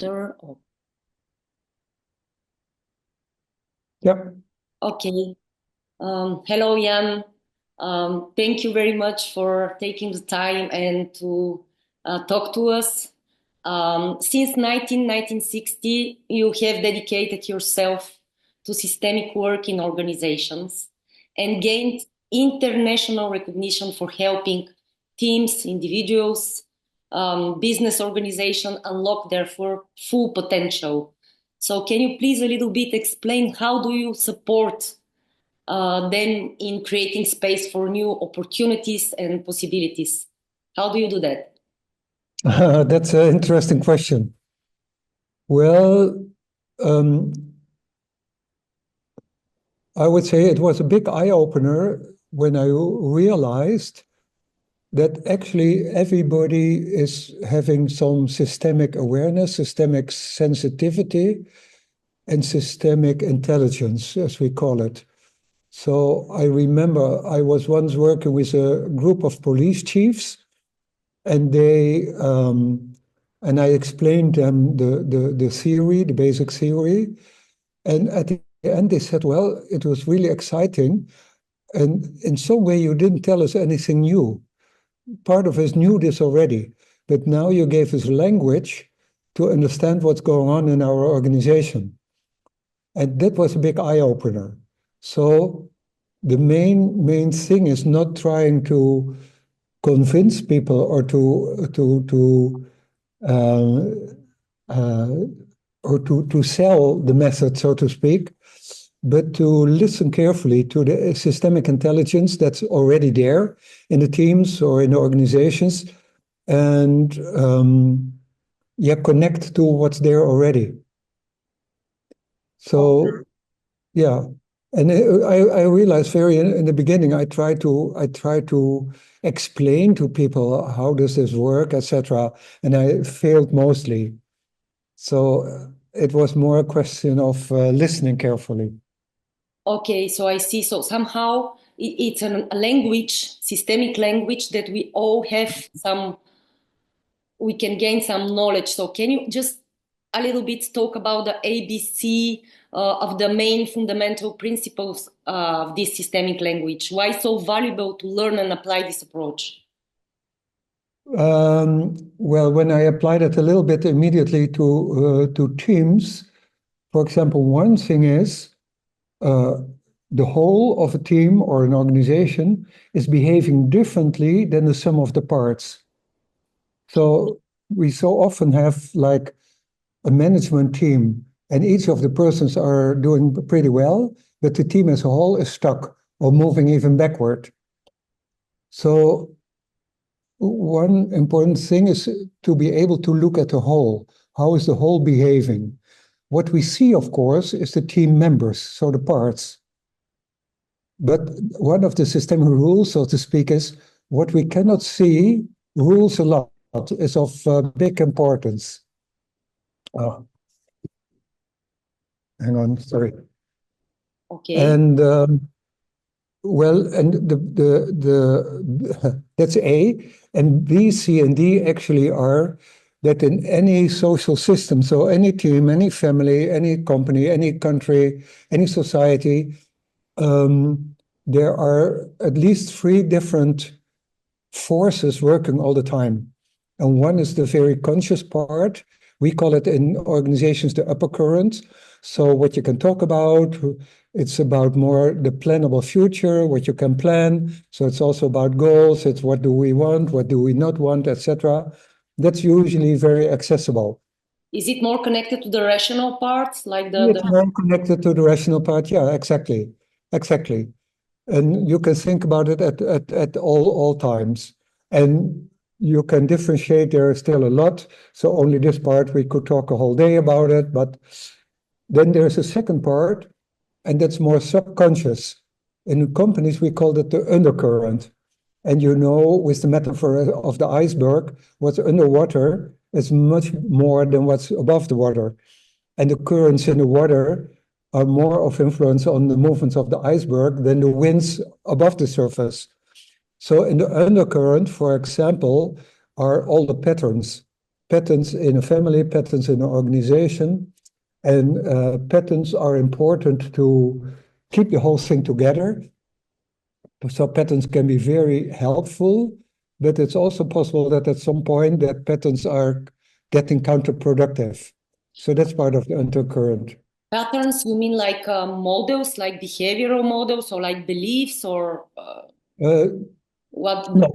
Oh. Yeah. Okay. Hello, Jan. Thank you very much for taking the time and to talk to us. Since 1960, you have dedicated yourself to systemic work in organizations and gained international recognition for helping teams, individuals, business organizations unlock their full potential. So can you please a little bit explain how do you support them in creating space for new opportunities and possibilities? How do you do that? That's an interesting question. Well, I would say it was a big eye-opener when I realized that actually everybody is having some systemic awareness, systemic sensitivity, and systemic intelligence, as we call it. So I remember I was once working with a group of police chiefs, and I explained them the theory, the basic theory, and at the end they said, well, it was really exciting, and in some way you didn't tell us anything new. Part of us knew this already, but now you gave us language to understand what's going on in our organization. And that was a big eye-opener. So the main thing is not trying to convince people or to sell the method, so to speak, but to listen carefully to the systemic intelligence that's already there in the teams or in the organizations, and connect to what's there already. So, yeah. And I realized in the beginning, I try to explain to people how does this work, etc., and I failed mostly. So it was more a question of listening carefully. Okay, so I see. So somehow it's a language, systemic language that we all have we can gain some knowledge. So can you just a little bit talk about the ABC of the main fundamental principles of this systemic language? Why so valuable to learn and apply this approach? Well, when I applied it a little bit immediately to teams, for example, one thing is the whole of a team or an organization is behaving differently than the sum of the parts. So we so often have like a management team, and each of the persons are doing pretty well, but the team as a whole is stuck or moving even backward. So one important thing is to be able to look at the whole. How is the whole behaving? What we see, of course, is the team members, so the parts. But one of the systemic rules, so to speak, is what we cannot see rules a lot, is of big importance. Hang on, sorry. Okay. And well, and that's A, and B, C, and D actually are that in any social system, so any team, any family, any company, any country, any society, there are at least 3 different forces working all the time. And one is the very conscious part. We call it in organizations the upper current. So what you can talk about, it's about more the plannable future, what you can plan. So it's also about goals. It's what do we want, what do we not want, etc. That's usually very accessible. Is it more connected to the rational part, like It's more connected to the rational part. Yeah, exactly. And you can think about it at all times. And you can differentiate there still a lot. So only this part, we could talk a whole day about it. But then there's a second part, and that's more subconscious. In companies, we call it the undercurrent. And you know, with the metaphor of the iceberg, what's underwater is much more than what's above the water. And the currents in the water are more of influence on the movements of the iceberg than the winds above the surface. So in the undercurrent, for example, are all the patterns. patterns in a family, patterns in an organization, and patterns are important to keep the whole thing together. So patterns can be very helpful, but it's also possible that at some point that patterns are getting counterproductive. So that's part of the undercurrent. Patterns, you mean like models, like behavioral models, or like beliefs, or what? No,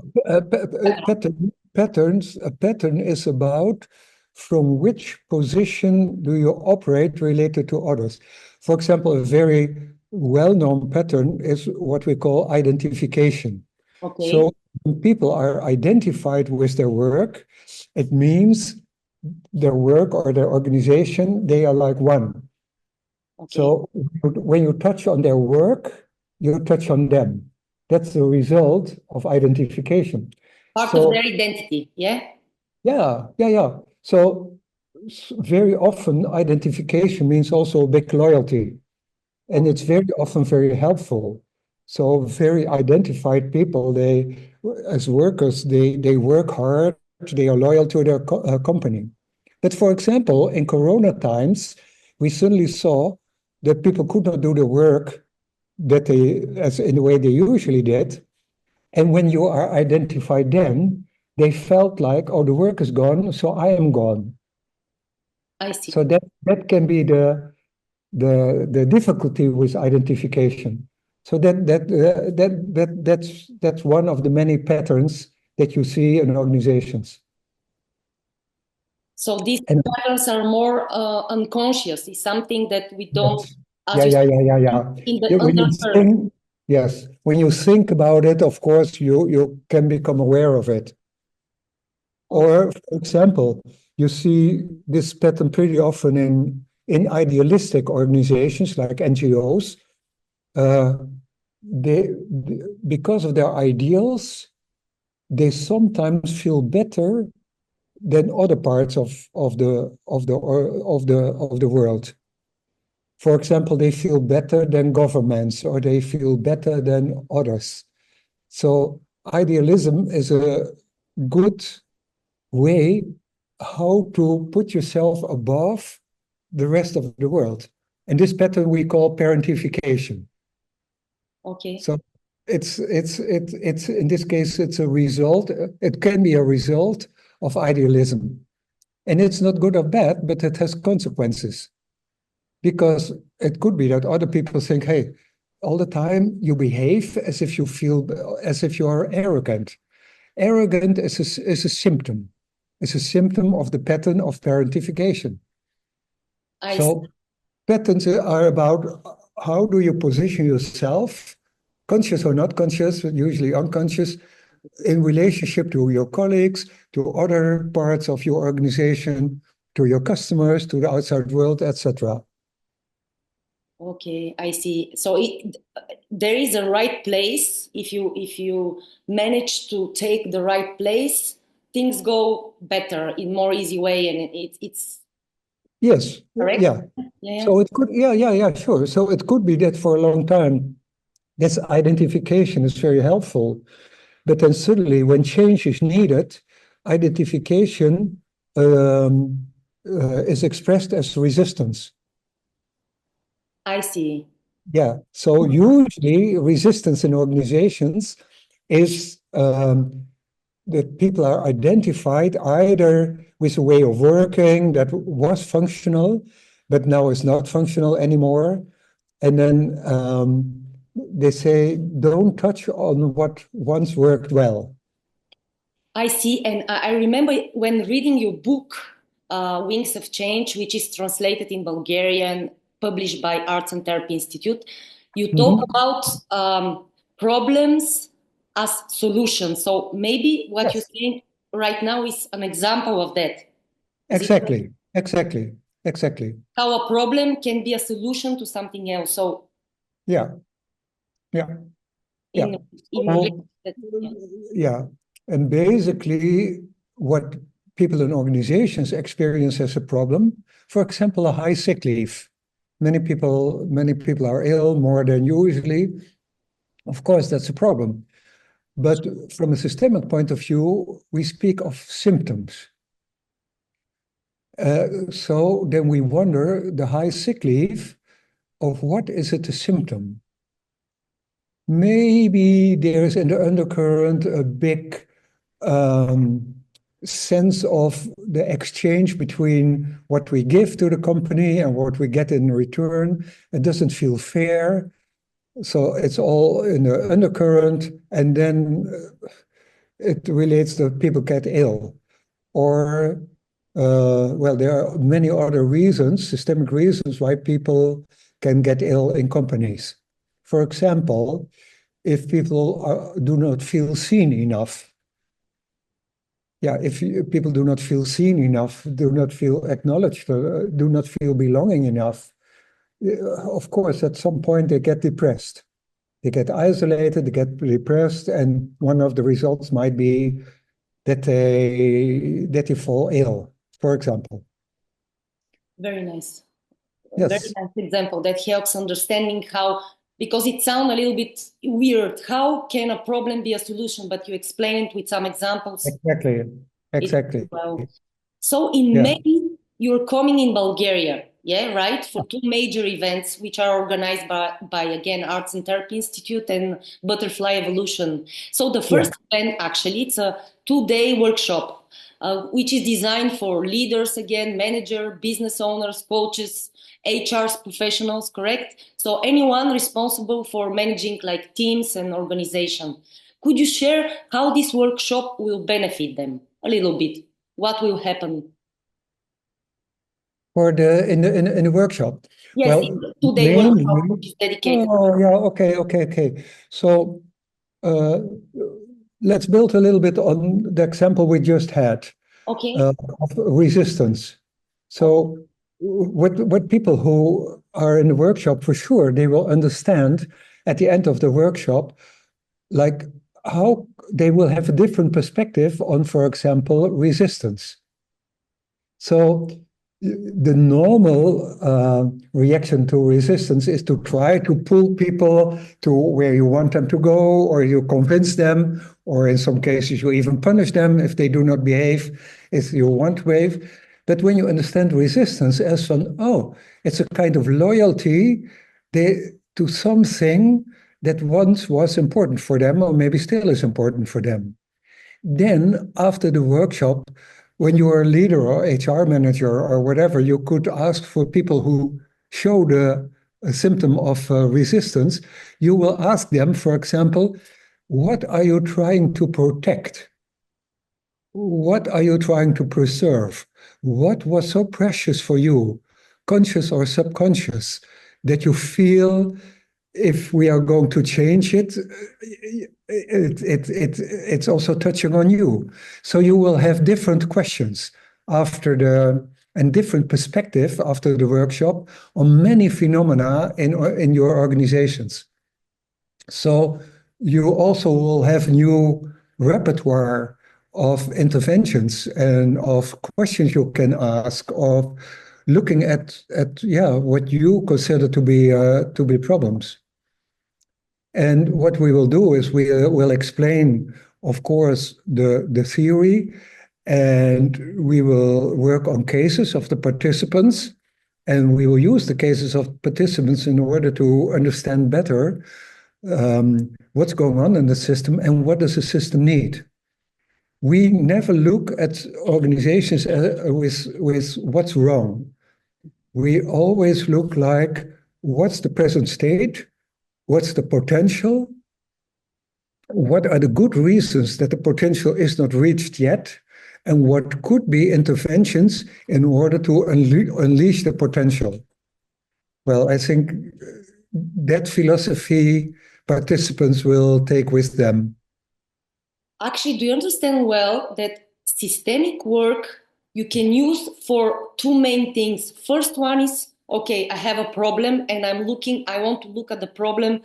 patterns. A pattern is about from which position do you operate related to others. For example, a very well-known pattern is what we call identification. Okay. So when people are identified with their work, it means their work or their organization, they are like one. Okay. So when you touch on their work, you touch on them. That's the result of identification. Part of their identity, yeah? Yeah. So very often identification means also a big loyalty. And it's very often very helpful. So very identified people, they, as workers, they work hard, they are loyal to their company. But for example, in Corona times, we suddenly saw that people could not do the work that they, as in the way they usually did. And when you are identified then, they felt like, oh, the work is gone, so I am gone. I see. So that can be the difficulty with identification. So that's one of the many patterns that you see in organizations. So these patterns are more unconscious. It's something that we don't. Yeah. In the When you think, yes, when you think about it, of course, you can become aware of it. Or, for example, you see this pattern pretty often in idealistic organizations like NGOs. Because of their ideals, they sometimes feel better than other parts of the world. For example, they feel better than governments, or they feel better than others. So idealism is a good way how to put yourself above the rest of the world. And this pattern we call parentification. Okay. So it's in this case, it's a result. It can be a result of idealism. And it's not good or bad, but it has consequences. Because it could be that other people think, hey, all the time you behave as if you feel, as if you are arrogant. Arrogant is a symptom. It's a symptom of the pattern of parentification. So patterns are about how do you position yourself, conscious or not conscious, usually unconscious, in relationship to your colleagues, to other parts of your organization, to your customers, to the outside world, etc. Okay, I see. So there is a right place. If you manage to take the right place, things go better in more easy way, and it's yes, correct. Yeah. So it could, sure. So it could be that for a long time, this identification is very helpful, but then suddenly, when change is needed, identification is expressed as resistance. I see. Yeah. So usually, resistance in organizations is that people are identified either with a way of working that was functional, but now is not functional anymore. And then they say, don't touch on what once worked well. I see. And I remember when reading your book, Wings of Change, which is translated in Bulgarian, published by Arts and Therapy Institute, you talk about problems as solutions. So maybe what you're saying right now is an example of that. Exactly. How a problem can be a solution to something else. So yeah. And basically what people in organizations experience as a problem, for example, a high sick leave. Many people are ill more than usually. Of course, that's a problem. But from a systemic point of view, we speak of symptoms. So then we wonder the high sick leave of what is it a symptom? Maybe there is in the undercurrent a big sense of the exchange between what we give to the company and what we get in return. It doesn't feel fair. So it's all in the undercurrent, and then it relates to people get ill. Or, well, there are many other reasons, systemic reasons why people can get ill in companies. For example, if people do not feel seen enough. Yeah, if people do not feel seen enough, do not feel acknowledged, do not feel belonging enough, of course, at some point they get depressed. They get isolated, they get depressed, and one of the results might be that they fall ill, for example. Very nice. Yes. Very nice example that helps understanding how, because it sounds a little bit weird, how can a problem be a solution? But you explained it with some examples. Exactly. Well. So in May, you're coming in Bulgaria, yeah, right? For two major events, which are organized by again, Arts and Therapy Institute and Butterfly Evolution. So the first event, actually, it's a 2-day workshop, which is designed for leaders, again, manager, business owners, coaches, HR professionals, correct? So anyone responsible for managing like teams and organization. Could you share how this workshop will benefit them a little bit? What will happen? For in the workshop? Yes, well, in the 2-day workshop, which is dedicated. Oh, yeah, okay. So let's build a little bit on the example we just had of resistance. So what people who are in the workshop, for sure, they will understand at the end of the workshop, like how they will have a different perspective on, for example, resistance. So the normal reaction to resistance is to try to pull people to where you want them to go, or you convince them, or in some cases you even punish them if they do not behave as you want to behave. But when you understand resistance as it's a kind of loyalty to something that once was important for them, or maybe still is important for them. Then after the workshop, when you are a leader or HR manager or whatever, you could ask for people who show a symptom of resistance. You will ask them, for example, what are you trying to protect? What are you trying to preserve? What was so precious for you, conscious or subconscious, that you feel if we are going to change it's also touching on you. So you will have different questions and different perspective after the workshop on many phenomena in your organizations. So you also will have new repertoire of interventions and of questions you can ask, of looking at what you consider to be problems. And what we will do is we will explain, of course, the theory, and we will work on cases of the participants, and we will use the cases of participants in order to understand better what's going on in the system and what does the system need. We never look at organizations with what's wrong. We always look like what's the present state, what's the potential, what are the good reasons that the potential is not reached yet, and what could be interventions in order to unleash the potential. Well, I think that philosophy participants will take with them. Actually, do you understand well that systemic work you can use for two main things? First one is, okay, I have a problem and I want to look at the problem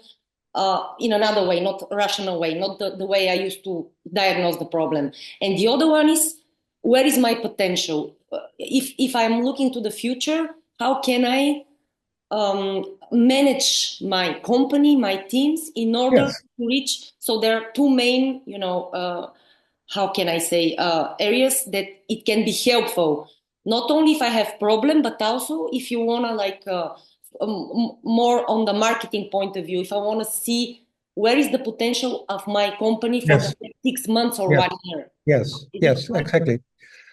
in another way, not a rational way, not the way I used to diagnose the problem. And the other one is, where is my potential? If I'm looking to the future, how can I manage my company, my teams in order to reach? So there are two main, how can I say, areas that it can be helpful. Not only if I have problem, but also if you wanna like more on the marketing point of view, if I wanna see where is the potential of my company for the Yes. next 6 months or Yes. 1 year. Yes. Is it Yes. correct? Exactly.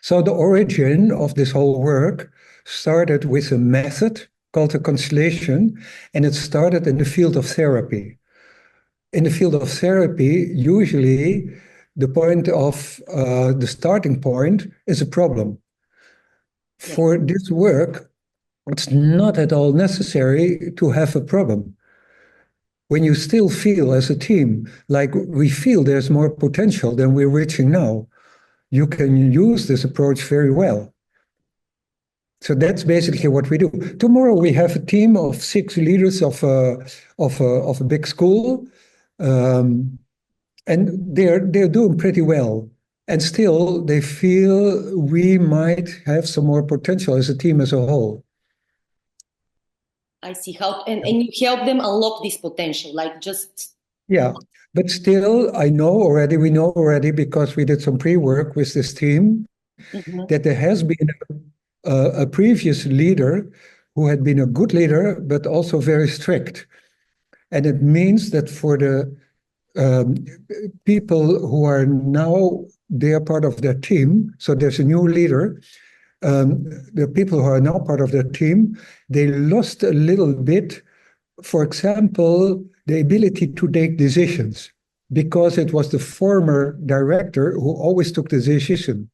So the origin of this whole work started with a method called a constellation, and it started in the field of therapy. In the field of therapy, usually the point of the starting point is a problem. Yes. For this work, it's not at all necessary to have a problem. When you still feel as a team, like we feel there's more potential than we're reaching now, you can use this approach very well. So that's basically what we do. Tomorrow we have a team of 6 leaders of a big school, and they're doing pretty well. And still, they feel we might have some more potential as a team as a whole. I see how, and you help them unlock this potential, like just. Yeah, but still, we know already because we did some pre-work with this team that there has been a previous leader who had been a good leader, but also very strict. And it means that for the people who are now, they are part of their team, so there's a new leader. The people who are now part of their team, they lost a little bit, for example, the ability to take decisions, because it was the former director who always took the decision.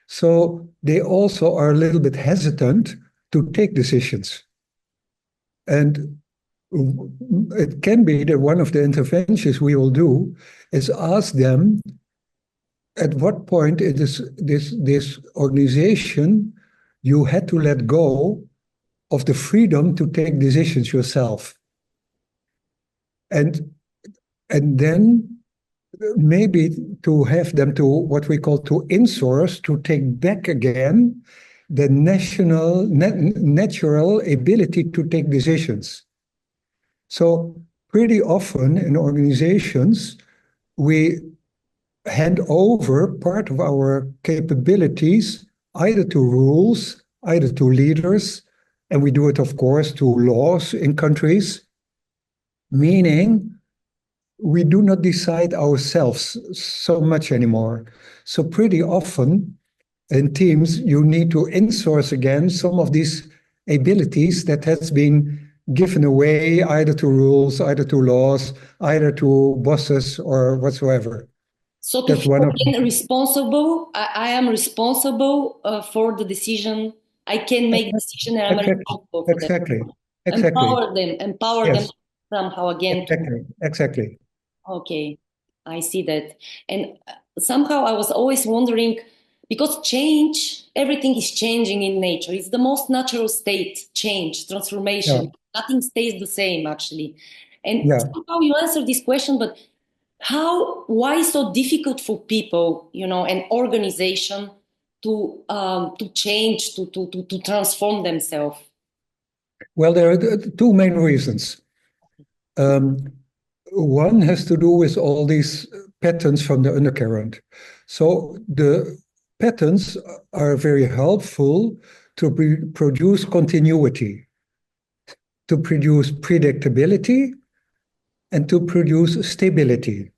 So they also are a little bit hesitant to take decisions. And it can be that one of the interventions we will do is ask them at what point it is this organization you had to let go of the freedom to take decisions yourself. And then maybe to have them to what we call to insource, to take back again the natural ability to take decisions. So pretty often in organizations, we hand over part of our capabilities either to rules, either to leaders, and we do it, of course, to laws in countries, meaning we do not decide ourselves so much anymore. So pretty often in teams, you need to insource again some of these abilities that has been given away either to rules, either to laws, either to bosses or whatsoever. So to That's feel one of again responsible, I am responsible for the decision. I can make decision and I'm exactly, responsible for them. exactly, exactly. Empower them Yes, somehow again. exactly. Okay, I see that. And somehow I was always wondering, because change, everything is changing in nature. It's the most natural state, change, Yeah, transformation. Nothing stays the same, actually. And yeah. somehow you answered this question, but why so difficult for people, an organization to change, to transform themselves? Well, there are two main reasons. One has to do with all these patterns from the undercurrent. So the patterns are very helpful to produce continuity, to produce predictability, and to produce stability.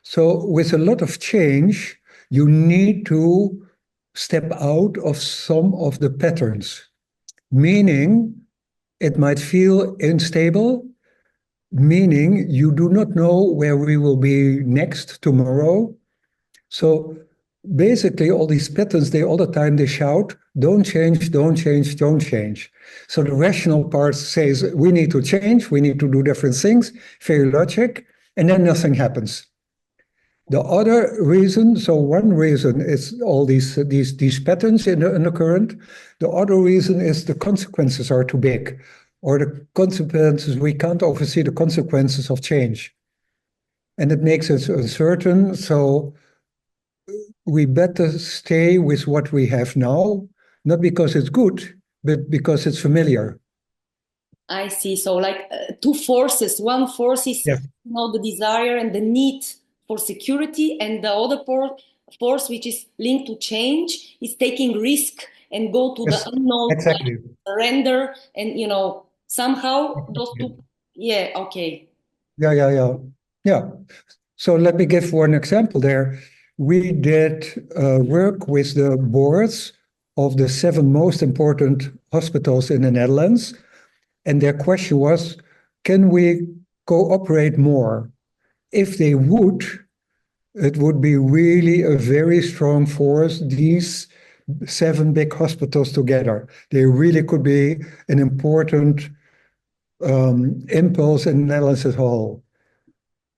So with a lot of change, you need to step out of some of the patterns, meaning it might feel unstable, meaning you do not know where we will be next tomorrow. So basically all these patterns, all the time they shout, don't change, don't change, don't change. So the rational part says we need to change, we need to do different things, very logic, and then nothing happens. The other reason, so one reason is all these patterns in the undercurrent. The other reason is the consequences are too big, or the consequences, we can't oversee the consequences of change. And it makes us uncertain. So we better stay with what we have now, not because it's good, but because it's familiar. I see. So like two forces. One force is Yes. the desire and the need for security, and the other force which is linked to change is taking risk and go to Yes, the unknown, exactly. surrender, and somehow those two. Yeah. Okay. Yeah. So let me give one example there. We did work with the boards of the 7 most important hospitals in the Netherlands. And their question was, can we cooperate more? If they would, it would be really a very strong force, these 7 big hospitals together. They really could be an important impulse in the Netherlands as a whole.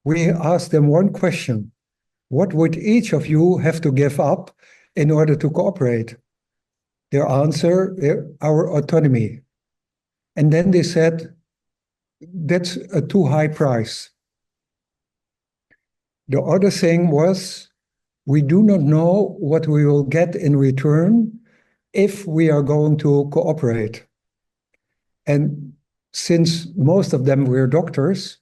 We asked them one question: what would each of you have to give up in order to cooperate? Their answer, our autonomy. And then they said, that's a too high price. The other thing was, we do not know what we will get in return if we are going to cooperate. And since most of them were doctors,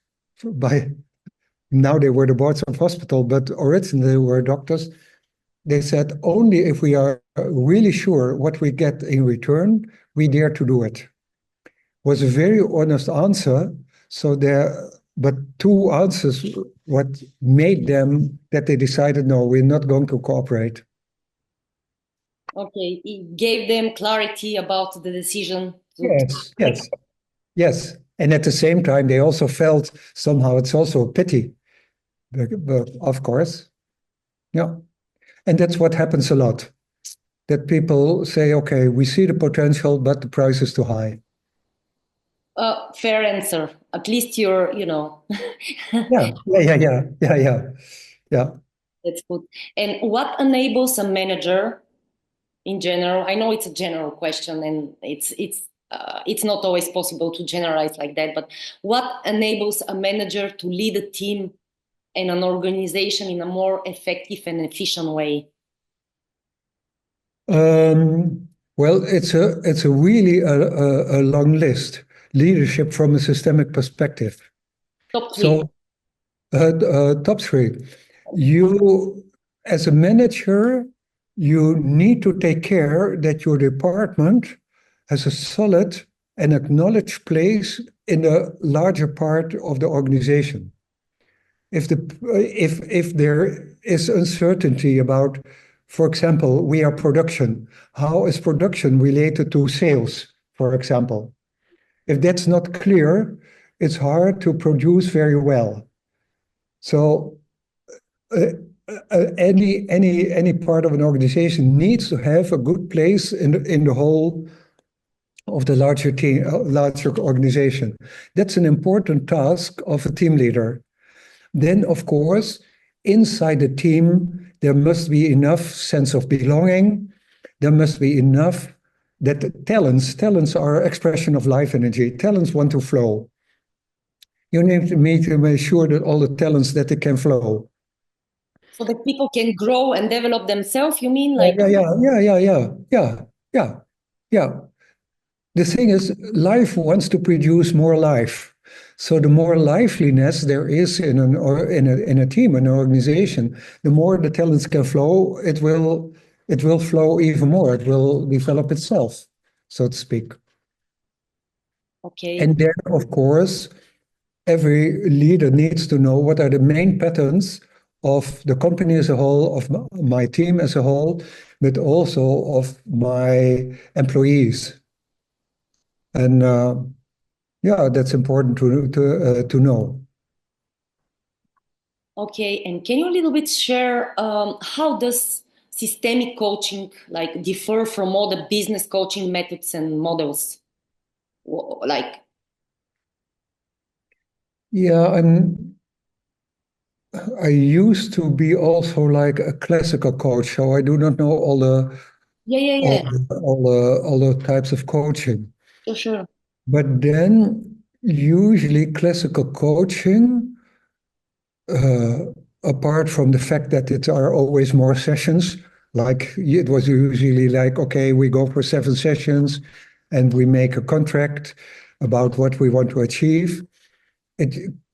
now they were the boards of hospital, but originally they were doctors, they said only if we are really sure what we get in return, we dare to do it. Was a very honest answer. So but 2 answers what made them that they decided, no, we're not going to cooperate. Okay, it gave them clarity about the decision. Yes. And at the same time, they also felt somehow it's also a pity, but of course, yeah. And that's what happens a lot, that people say, okay, we see the potential, but the price is too high. Fair answer. At least you're, Yeah. That's good. And what enables a manager in general? I know it's a general question, and it's not always possible to generalize like that, but what enables a manager to lead a team and an organization in a more effective and efficient way? Well, it's a really a long list. Leadership from a systemic perspective. Top 3. So, top 3. You, as a manager, you need to take care that your department has a solid and acknowledged place in the larger part of the organization. If there is uncertainty about, for example, we are production, how is production related to sales, for example? If that's not clear, it's hard to produce very well. So any part of an organization needs to have a good place in the whole of the larger team, larger organization. That's an important task of a team leader. Then, of course, inside the team, there must be enough sense of belonging. There must be enough that talents are expression of life energy. Talents want to flow. You need to make sure that all the talents that they can flow. So that people can grow and develop themselves, you mean? Like Yeah. The thing is, life wants to produce more life. So the more liveliness there is in a team, an organization, the more the talents can flow, it will flow even more. It will develop itself, so to speak. Okay. And then, of course, every leader needs to know what are the main patterns of the company as a whole, of my team as a whole, but also of my employees. And that's important to know. Okay, and can you a little bit share how does systemic coaching differ from all the business coaching methods and models? Yeah, I used to be also like a classical coach, so I do not know all the all the types of coaching. For sure. But then usually classical coaching, apart from the fact that it are always more sessions, like it was usually like, okay, we go for 7 sessions and we make a contract about what we want to achieve.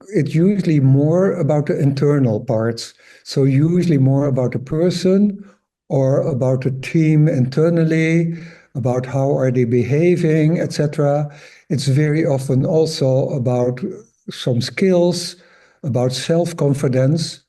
it's usually more about the internal parts. So usually more about a person or about a team internally, about how are they behaving, etc. It's very often also about some skills, about self-confidence.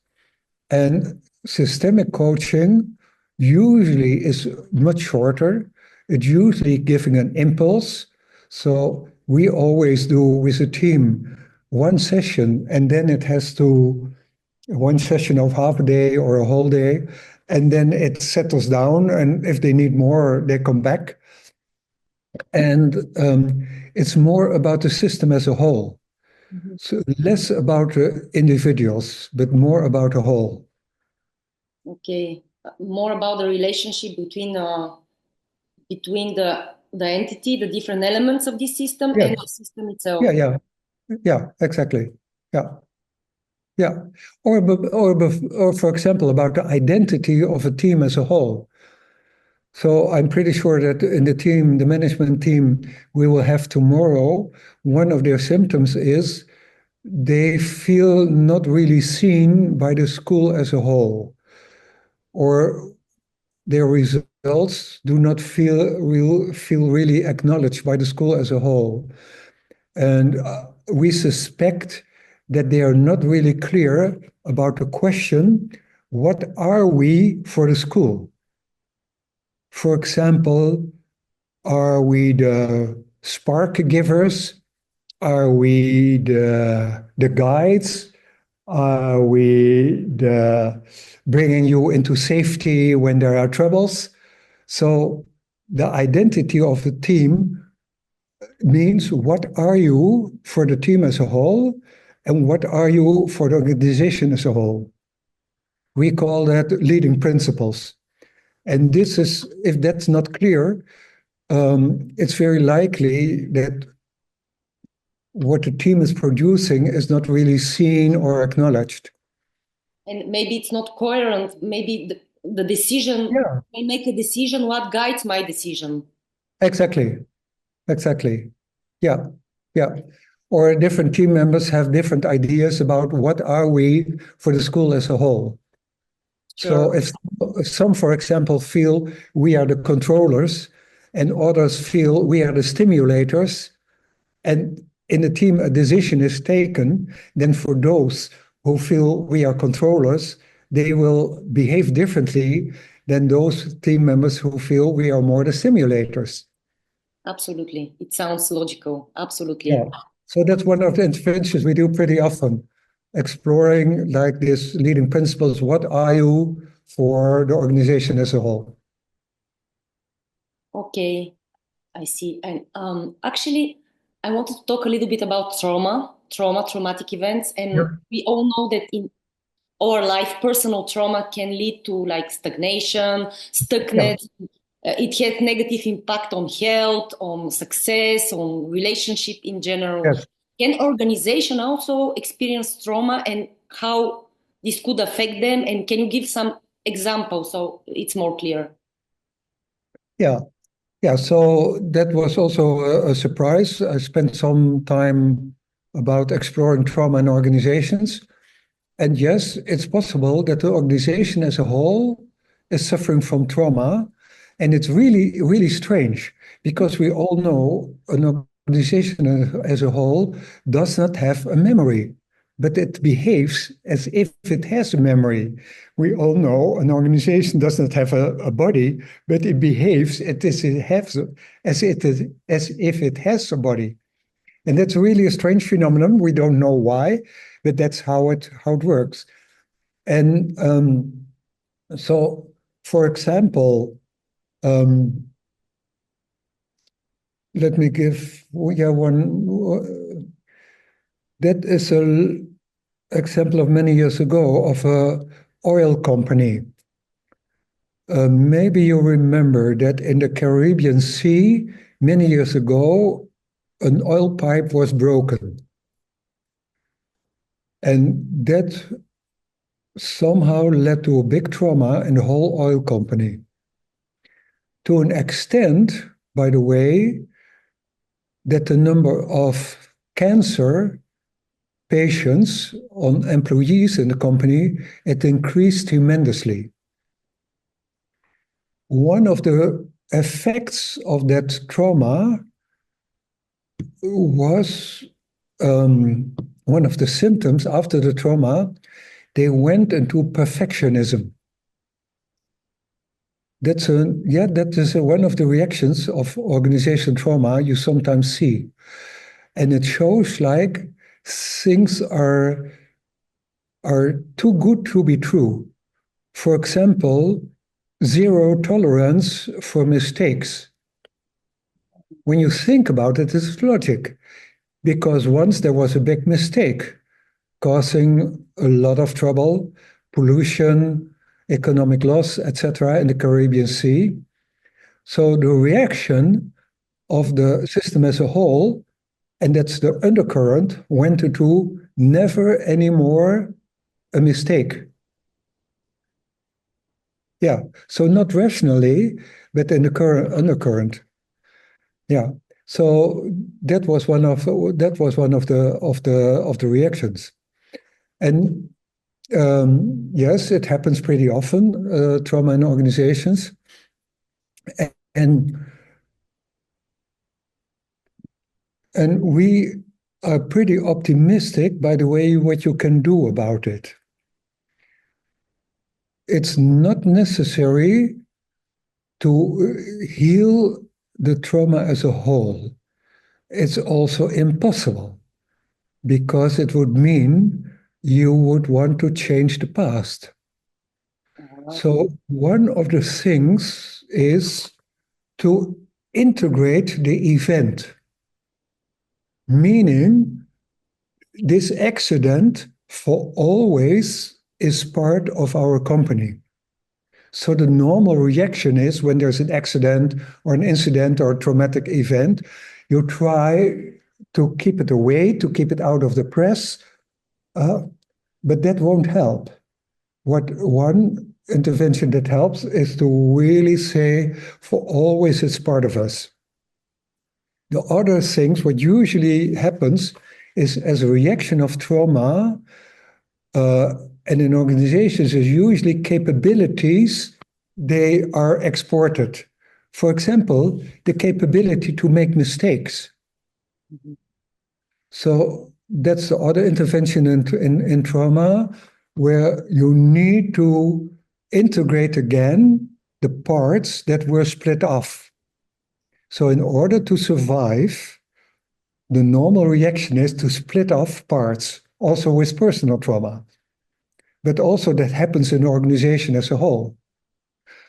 And systemic coaching usually is much shorter. It's usually giving an impulse. So we always do with a team one session, and then it has to one session of half a day or a whole day, and then it settles down. And if they need more, they come back. And it's more about the system as a whole. Mm-hmm. So less about individuals, but more about a whole. Okay, more about the relationship between the entity, the different elements of this system, Yeah. and the system itself. Yeah, exactly. Yeah. Or for example, about the identity of a team as a whole. So I'm pretty sure that in the team, the management team we will have tomorrow, one of their symptoms is they feel not really seen by the school as a whole, or their results do not feel really acknowledged by the school as a whole. And we suspect that they are not really clear about the question, what are we for the school? For example, are we the spark givers? Are we the guides? Are we the bringing you into safety when there are troubles? So the identity of the team means what are you for the team as a whole, and what are you for the organization as a whole? We call that leading principles. And this is, if that's not clear, it's very likely that what the team is producing is not really seen or acknowledged. And maybe it's not coherent. Maybe the decision, Yeah. I make a decision, what guides my decision? Exactly. Yeah. Or different team members have different ideas about what are we for the school as a whole. Sure. So if some, for example, feel we are the controllers and others feel we are the stimulators, and in the team a decision is taken, then for those who feel we are controllers, they will behave differently than those team members who feel we are more the stimulators. Absolutely. It sounds logical. Absolutely. Yeah. So that's one of the interventions we do pretty often, exploring like this leading principles. What are you for the organization as a whole? Okay, I see. And actually, I wanted to talk a little bit about traumatic events. And Yeah. we all know that in our life, personal trauma can lead to like stagnation, Yeah. stuckness. It has negative impact on health, on success, on relationship in general. Yes. Can organization also experience trauma, and how this could affect them? And can you give some examples so it's more clear? Yeah. So that was also a surprise. I spent some time about exploring trauma in organizations. And yes, it's possible that the organization as a whole is suffering from trauma. And it's really, really strange because we all know an organization as a whole does not have a memory, but it behaves as if it has a memory. We all know an organization does not have a body, but it behaves as if it has a body. And that's really a strange phenomenon. We don't know why, but that's how it works. And so, for example, let me give one. That is an example of many years ago of a oil company. Maybe you remember that in the Caribbean Sea, many years ago, an oil pipe was broken. And that somehow led to a big trauma in the whole oil company. To an extent, by the way, that the number of cancer patients on employees in the company, it increased tremendously. One of the effects of that trauma was one of the symptoms after the trauma, they went into perfectionism. That is one of the reactions of organization trauma you sometimes see. And it shows like things are too good to be true. For example, zero tolerance for mistakes. When you think about it, it's logic. Because once there was a big mistake causing a lot of trouble, pollution, economic loss, etc., in the Caribbean Sea. So the reaction of the system as a whole, and that's the undercurrent, went into never anymore a mistake. Yeah, so not rationally, but in the current undercurrent. Yeah, so that was one of the reactions, and yes, it happens pretty often, trauma in organizations, and we are pretty optimistic, by the way, what you can do about it. It's not necessary to heal the trauma as a whole. It's also impossible, because it would mean you would want to change the past. So one of the things is to integrate the event, meaning this accident for always is part of our company. So the normal reaction is when there's an accident or an incident or a traumatic event, you try to keep it away, to keep it out of the press, but that won't help. What one intervention that helps is to really say, for always it's part of us. The other things, what usually happens is as a reaction of trauma, and in organizations, there's usually capabilities, they are exported. For example, the capability to make mistakes. Mm-hmm. So that's the other intervention in trauma, where you need to integrate again the parts that were split off. So in order to survive, the normal reaction is to split off parts, also with personal trauma. But also that happens in the organization as a whole.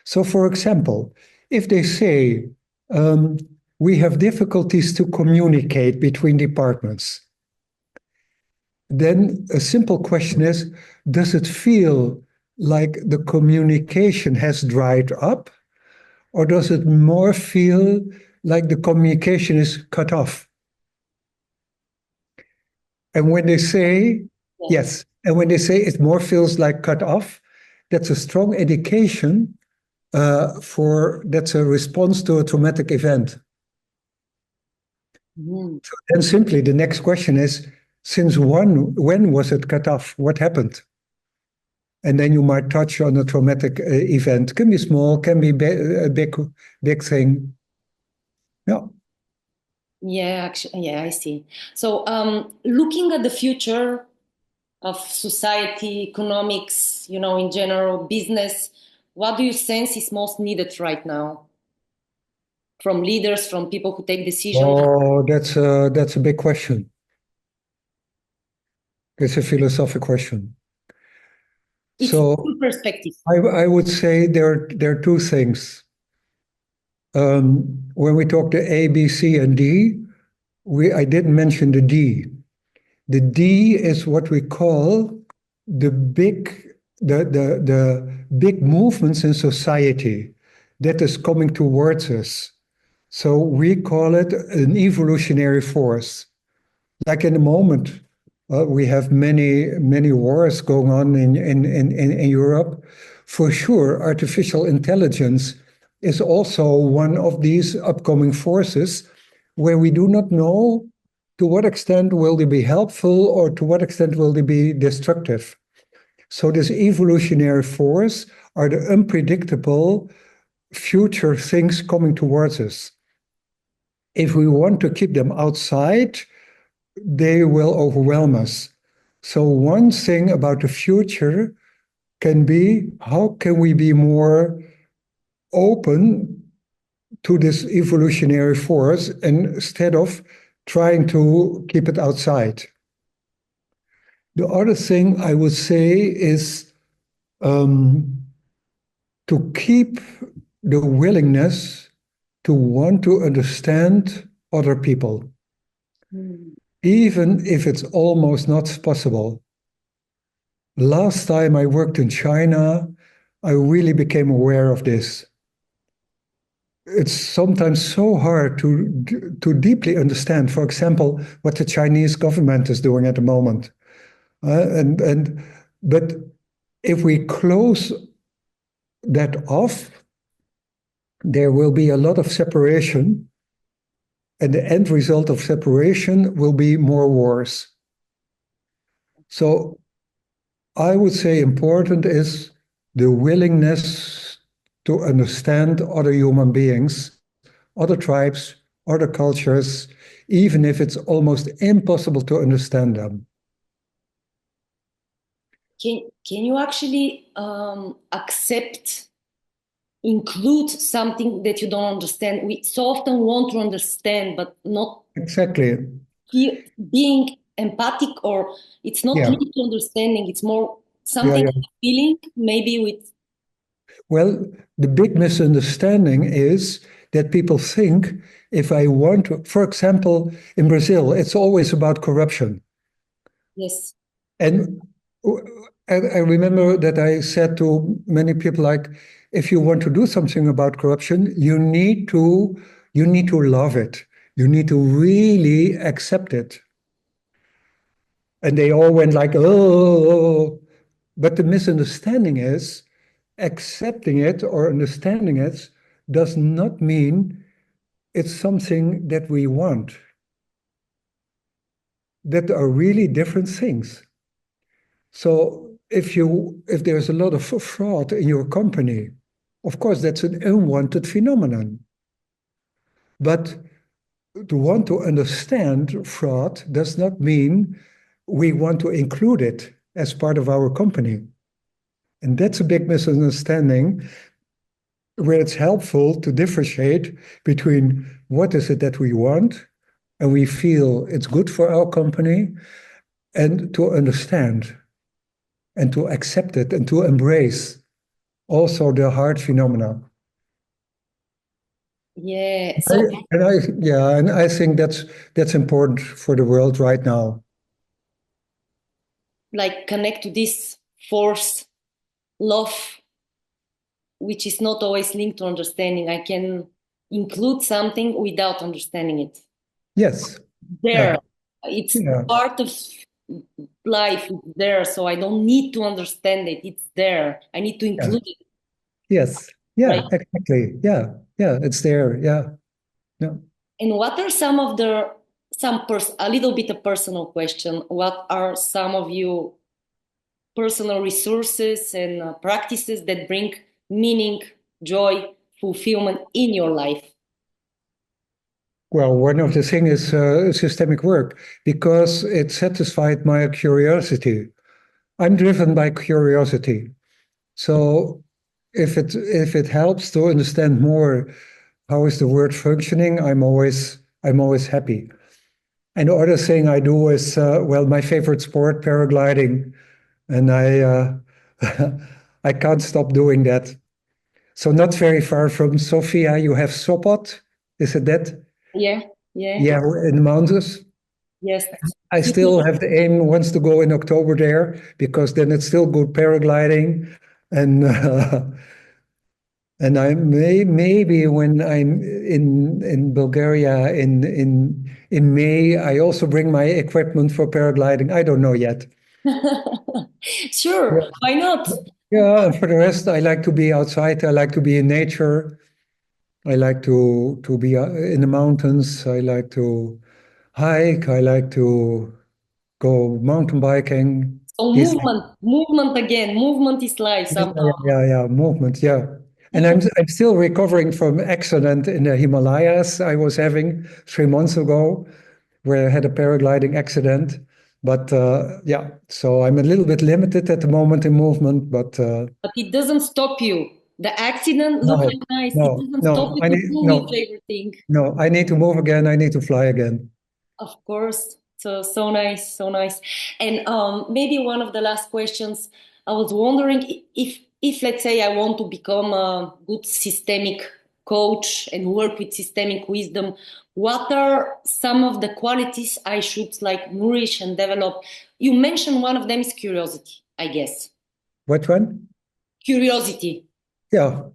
So for example, if they say, we have difficulties to communicate between departments, then a simple question is, does it feel like the communication has dried up? Or does it more feel like the communication is cut off? And when they say, yes, and when they say it more feels like cut off, that's a strong indication that's a response to a traumatic event. Mm. So then simply the next question is, since when was it cut off? What happened? And then you might touch on a traumatic event. Can be small, can be a big thing. Yeah. Yeah, actually, yeah, I see. So looking at the future of society, economics, in general, business, what do you sense is most needed right now? From leaders, from people who take decisions? Oh, that's a big question. It's a philosophical question. It's so two perspectives. I would say there are two things. When we talk to A, B, C, and D, I didn't mention the D. The D is what we call the big movements in society that is coming towards us. So we call it an evolutionary force. Like in the moment, we have many wars going on in Europe. For sure, artificial intelligence is also one of these upcoming forces where we do not know to what extent will they be helpful or to what extent will they be destructive? So this evolutionary force are the unpredictable future things coming towards us. If we want to keep them outside, they will overwhelm us. So one thing about the future can be, how can we be more open to this evolutionary force instead of trying to keep it outside? The other thing I would say is to keep the willingness to want to understand other people, even if it's almost not possible. Last time I worked in China, I really became aware of this. It's sometimes so hard to deeply understand, for example, what the Chinese government is doing at the moment. But if we close that off, there will be a lot of separation, and the end result of separation will be more wars. So I would say important is the willingness to understand other human beings, other tribes, other cultures, even if it's almost impossible to understand them. Can you actually include something that you don't understand? We so often want to understand, but not exactly being empathic, or it's not linked to understanding. It's more something feeling, maybe with. Well, the big misunderstanding is that people think if I want to, for example, in Brazil, it's always about corruption. Yes. And I remember that I said to many people, like, if you want to do something about corruption, you need to love it. You need to really accept it. And they all went like, oh. But the misunderstanding is accepting it or understanding it does not mean it's something that we want. That are really different things. So if there's a lot of fraud in your company, of course, that's an unwanted phenomenon. But to want to understand fraud does not mean we want to include it as part of our company. And that's a big misunderstanding where it's helpful to differentiate between what is it that we want and we feel it's good for our company, and to understand and to accept it and to embrace also the hard phenomena. Yeah. And I think that's important for the world right now. Like connect to this force, love, which is not always linked to understanding. I can include something without understanding it. Yes. There. It's part of life there, so I don't need to understand it. It's there. I need to include it. Yes. Yeah, right? Exactly. Yeah. It's there. Yeah. And what are some of a little bit of personal question, what are some of your personal resources and practices that bring meaning, joy, fulfillment in your life? Well, one of the things is systemic work, because it satisfied my curiosity. I'm driven by curiosity. So if it helps to understand more how is the world functioning, I'm always happy. And the other thing I do is my favorite sport, paragliding, and I I can't stop doing that. So not very far from Sofia, you have Sopot. Is it that? Yeah. Yeah, in the mountains. Yes. I still have the aim once to go in October there, because then it's still good paragliding, and I maybe when I'm in Bulgaria in May, I also bring my equipment for paragliding. I don't know yet. Sure, why not? Yeah, and for the rest, I like to be outside. I like to be in nature. I like to be in the mountains. I like to hike, I like to go mountain biking. So These movement again. Movement is life somehow. yeah, movement, yeah. And I'm still recovering from accident in the Himalayas I was having 3 months ago, where I had a paragliding accident. But yeah, so I'm a little bit limited at the moment in movement, but But it doesn't stop you. The accident, look how no, nice. It no, doesn't stop no, you I to need do your no, favorite thing. no, I need to move again. I need to fly again. Of course. So nice, so nice. And maybe one of the last questions, I was wondering if let's say I want to become a good systemic coach and work with systemic wisdom, what are some of the qualities I should like nourish and develop? You mentioned one of them is curiosity, I guess. Which one? Curiosity. Yeah.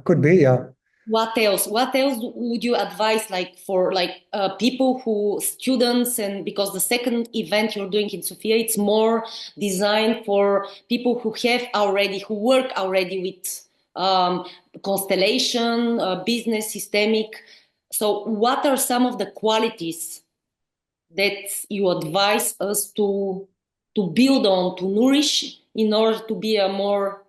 Could be, yeah. What else? What else would you advise, like for like people who students, and because the second event you're doing in Sofia, it's more designed for people who have already, who work already with constellation, business, systemic. So, what are some of the qualities that you advise us to build on, to nourish, in order to be a more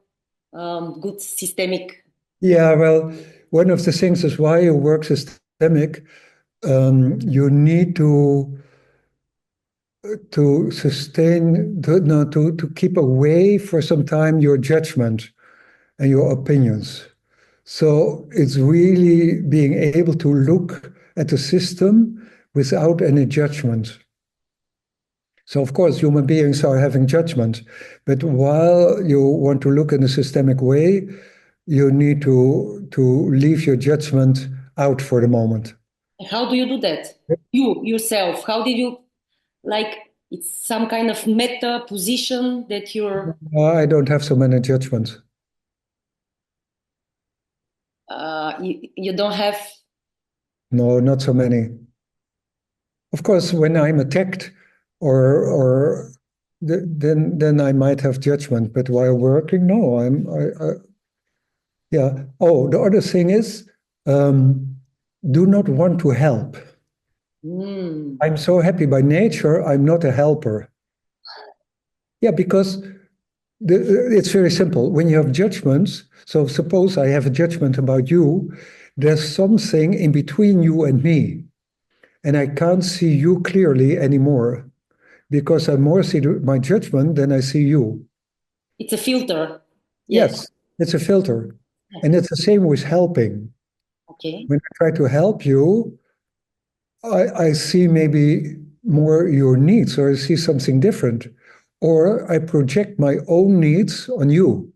good systemic? Yeah, well, one of the things is why you work systemic. You need to sustain, no, to keep away for some time your judgment and your opinions. So it's really being able to look at the system without any judgment. So of course, human beings are having judgment, but while you want to look in a systemic way, you need to leave your judgment out for the moment. How do you do that? You yourself, how did you, like, it's some kind of meta position that you're I don't have so many judgments. you don't have. No, not so many. Of course, when I'm attacked, or then I might have judgment. But while working, no, yeah. Oh, the other thing is, do not want to help. I'm so happy by nature. I'm not a helper. Yeah, because it's very simple. When you have judgments, so suppose I have a judgment about you, there's something in between you and me, and I can't see you clearly anymore because I more see my judgment than I see you. It's a filter. Yes, it's a filter. And it's the same with helping. Okay. When I try to help you, I see maybe more your needs, or I see something different, or I project my own needs on you.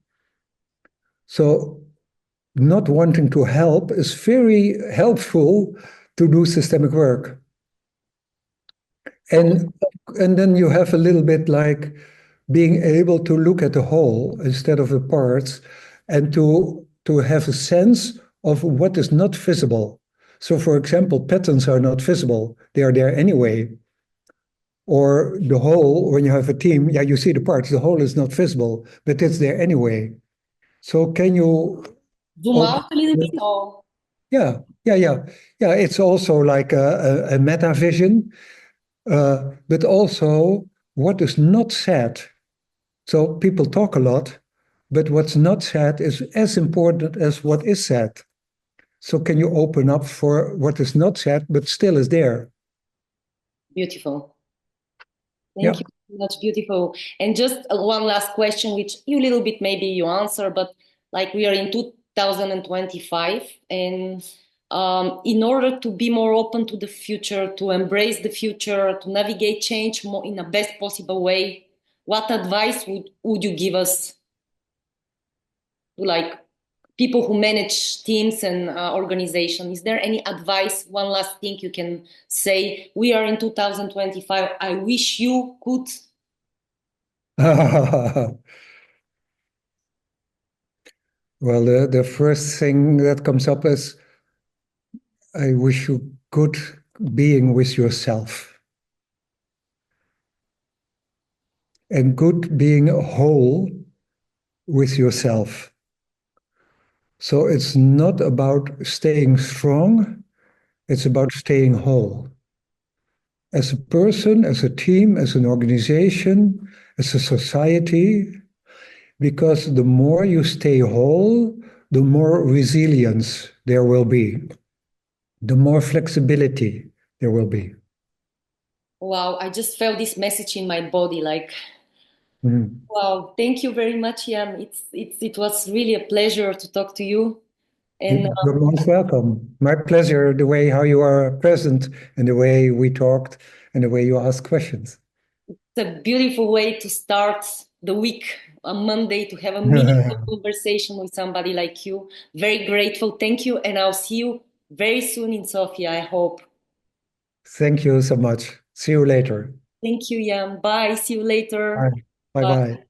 So not wanting to help is very helpful to do systemic work. And then you have a little bit like being able to look at the whole instead of the parts, and to have a sense of what is not visible. So for example, patterns are not visible. They are there anyway. Or the whole, when you have a team, yeah, you see the parts, the whole is not visible, but it's there anyway. So can you Zoom out a little bit, or yeah. It's also like a meta vision, but also what is not said. So people talk a lot, but what's not said is as important as what is said. So can you open up for what is not said, but still is there? beautiful. Yeah. Thank you so much, beautiful. And just one last question, which you little bit maybe you answer, but like we are in 2025, and in order to be more open to the future, to embrace the future, to navigate change more in the best possible way, what advice would you give us to like people who manage teams and organization? Is there any advice, one last thing you can say? We are in 2025. I wish you could. Well, the first thing that comes up is I wish you good being with yourself and good being whole with yourself. So it's not about staying strong, it's about staying whole. as a person, as a team, as an organization, as a society, because the more you stay whole, the more resilience there will be, the more flexibility there will be. Wow, I just felt this message in my body, like, Mm. wow, thank you very much, Jan. It was really a pleasure to talk to you. And You're most welcome. My pleasure, the way how you are present and the way we talked and the way you ask questions. it's a beautiful way to start the week on Monday, to have a meaningful conversation with somebody like you. Very grateful. Thank you. And I'll see you very soon in Sofia, I hope. Thank you so much. See you later. Thank you, Jan. Bye. See you later. Bye. Bye-bye.